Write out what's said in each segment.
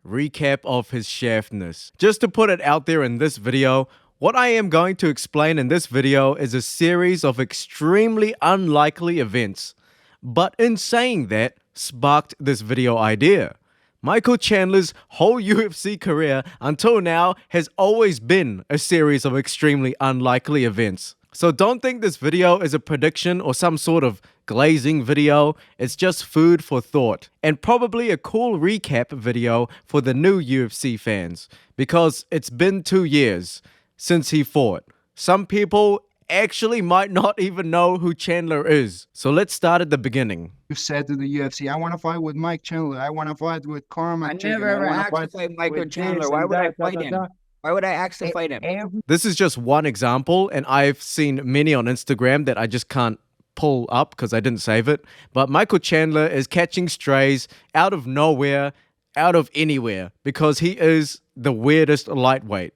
recap of his shaftness. Just to put it out there in this video, what I am going to explain in this video is a series of extremely unlikely events, but in saying that, sparked this video idea. Michael Chandler's whole UFC career until now has always been a series of extremely unlikely events. So don't think this video is a prediction or some sort of glazing video. It's just food for thought and probably a cool recap video for the new UFC fans because it's been 2 years since he fought. Some people actually might not even know who Chandler is. So let's start at the beginning. You said to the UFC, I want to fight with Mike Chandler. I want to fight with Conor McGregor. I never ever asked to fight Michael Chandler. Why would I fight him? Why would I ask to fight him? This is just one example, and I've seen many on Instagram that I just can't pull up because I didn't save it. But Michael Chandler is catching strays out of nowhere, out of anywhere, because he is the weirdest lightweight.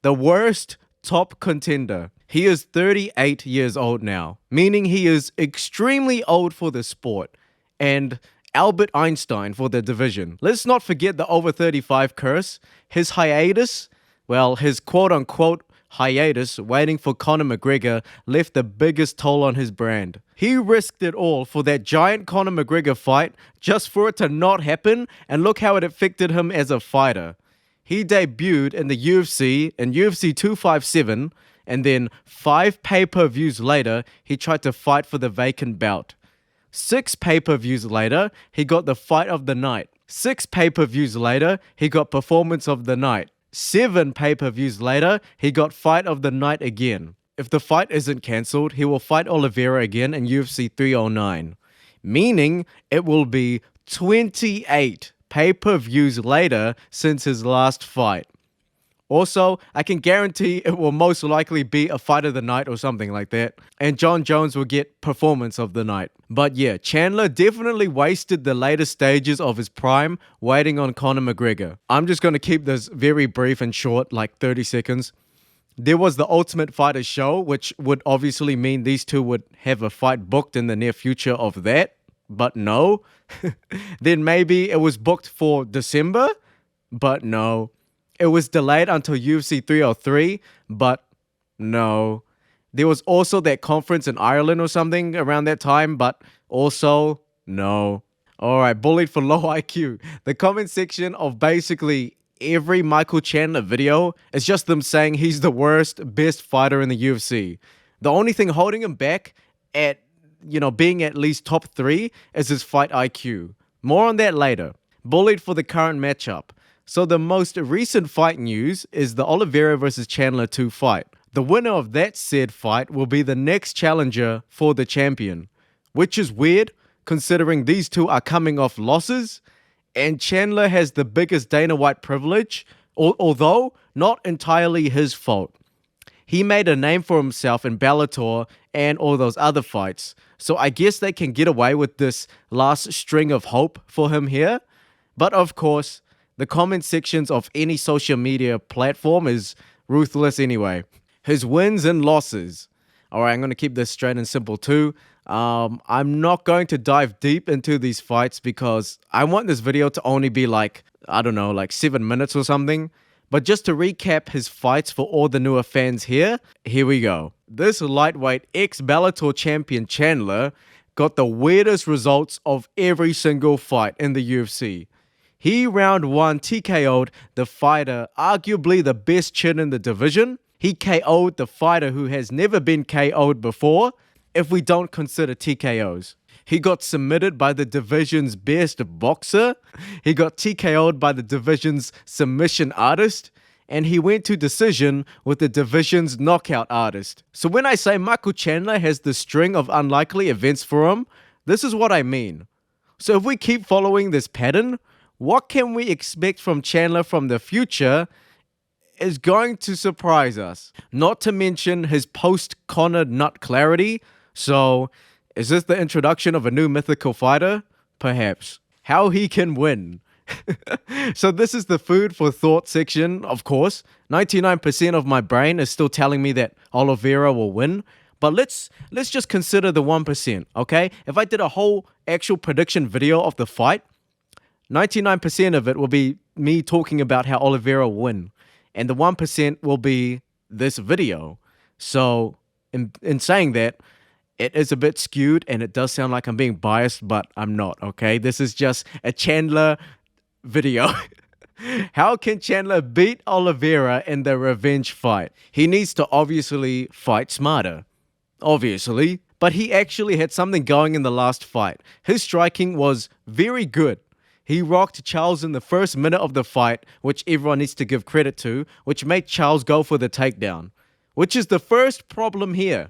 The worst top contender. He is 38 years old now, meaning he is extremely old for the sport, and Albert Einstein for the division. Let's not forget the over 35 curse. His hiatus, well, his quote-unquote hiatus waiting for Conor McGregor left the biggest toll on his brand. He risked it all for that giant Conor McGregor fight just for it to not happen, and look how it affected him as a fighter. He debuted in the UFC in UFC 257, and then 5 pay-per-views later, he tried to fight for the vacant belt. 6 pay-per-views later, he got the fight of the night. 6 pay-per-views later, he got performance of the night. 7 pay-per-views later, he got fight of the night again. If the fight isn't cancelled, he will fight Oliveira again in UFC 309. Meaning, it will be 28 pay-per-views later since his last fight. Also, I can guarantee it will most likely be a fight of the night or something like that, and Jon Jones will get performance of the night. But yeah, Chandler definitely wasted the later stages of his prime waiting on Conor McGregor. I'm just going to keep this very brief and short, like 30 seconds. There was the Ultimate Fighter show, which would obviously mean these two would have a fight booked in the near future of that, but no. Then maybe it was booked for December, but no. It was delayed until UFC 303, but no. There was also that conference in Ireland or something around that time, but also no. Alright, bullied for low IQ. The comment section of basically every Michael Chandler video is just them saying he's the worst, best fighter in the UFC. The only thing holding him back at, being at least top 3 is his fight IQ. More on that later. Bullied for the current matchup. So the most recent fight news is the Oliveira vs Chandler 2 fight. The winner of that said fight will be the next challenger for the champion, which is weird considering these two are coming off losses and Chandler has the biggest Dana White privilege, although not entirely his fault. He made a name for himself in Bellator and all those other fights, so I guess they can get away with this last string of hope for him here. But of course, the comment sections of any social media platform is ruthless anyway. His wins and losses. Alright, I'm going to keep this straight and simple too. I'm not going to dive deep into these fights because I want this video to only be like 7 minutes or something. But just to recap his fights for all the newer fans here we go. This lightweight ex-Bellator champion Chandler got the weirdest results of every single fight in the UFC. He round 1 TKO'd the fighter, arguably the best chin in the division. He KO'd the fighter who has never been KO'd before, if we don't consider TKOs. He got submitted by the division's best boxer. He got TKO'd by the division's submission artist. And he went to decision with the division's knockout artist. So when I say Michael Chandler has the string of unlikely events for him, this is what I mean. So if we keep following this pattern, what can we expect from Chandler from the future is going to surprise us. Not to mention his post-Conor nut clarity. So, is this the introduction of a new mythical fighter? Perhaps. How he can win. So this is the food for thought section, of course. 99% of my brain is still telling me that Oliveira will win. But let's just consider the 1%, okay? If I did a whole actual prediction video of the fight, 99% of it will be me talking about how Oliveira will win. And the 1% will be this video. So in saying that, it is a bit skewed and it does sound like I'm being biased, but I'm not, okay? This is just a Chandler video. How can Chandler beat Oliveira in the revenge fight? He needs to obviously fight smarter. Obviously. But he actually had something going in the last fight. His striking was very good. He rocked Charles in the first minute of the fight, which everyone needs to give credit to, which made Charles go for the takedown. Which is the first problem here.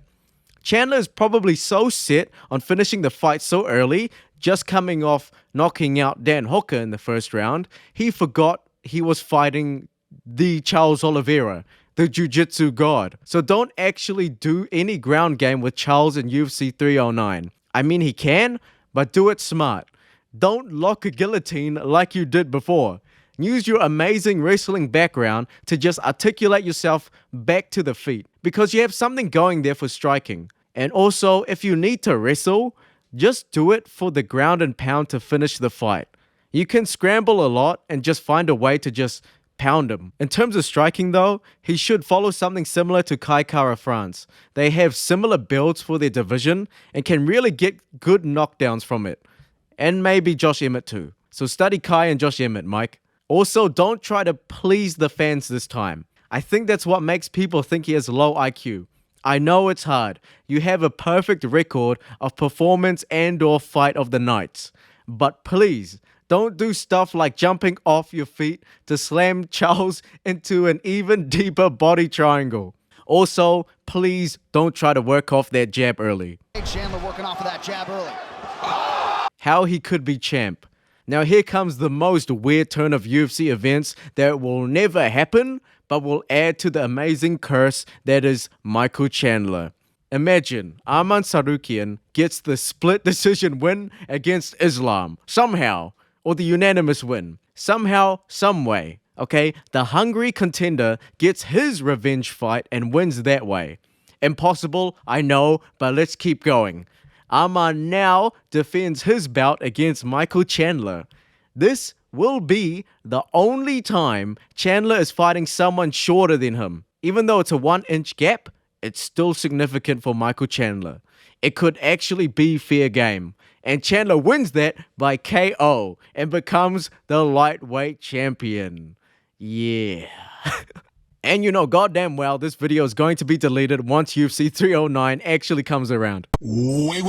Chandler is probably so set on finishing the fight so early, just coming off knocking out Dan Hooker in the first round, he forgot he was fighting the Charles Oliveira, the jiu-jitsu god. So don't actually do any ground game with Charles in UFC 309. I mean, he can, but do it smart. Don't lock a guillotine like you did before. Use your amazing wrestling background to just articulate yourself back to the feet because you have something going there for striking. And also, if you need to wrestle, just do it for the ground and pound to finish the fight. You can scramble a lot and just find a way to just pound him. In terms of striking though, he should follow something similar to Kai Kara France. They have similar builds for their division and can really get good knockdowns from it. And maybe Josh Emmett too. So study Kai and Josh Emmett, Mike. Also, don't try to please the fans this time. I think that's what makes people think he has low IQ. I know it's hard. You have a perfect record of performance and or fight of the nights. But please, don't do stuff like jumping off your feet to slam Charles into an even deeper body triangle. Also, please don't try to work off that jab early. Chandler working off of that jab early. How he could be champ. Now here comes the most weird turn of UFC events that will never happen, but will add to the amazing curse that is Michael Chandler. Imagine Arman Sarukian gets the split decision win against Islam, somehow, or the unanimous win, somehow, some way, okay? The hungry contender gets his revenge fight and wins that way. Impossible, I know, but let's keep going. Arman now defends his bout against Michael Chandler. This will be the only time Chandler is fighting someone shorter than him. Even though it's a 1-inch gap, it's still significant for Michael Chandler. It could actually be fair game. And Chandler wins that by KO and becomes the lightweight champion. Yeah. And you know goddamn well this video is going to be deleted once UFC 309 actually comes around. Wait.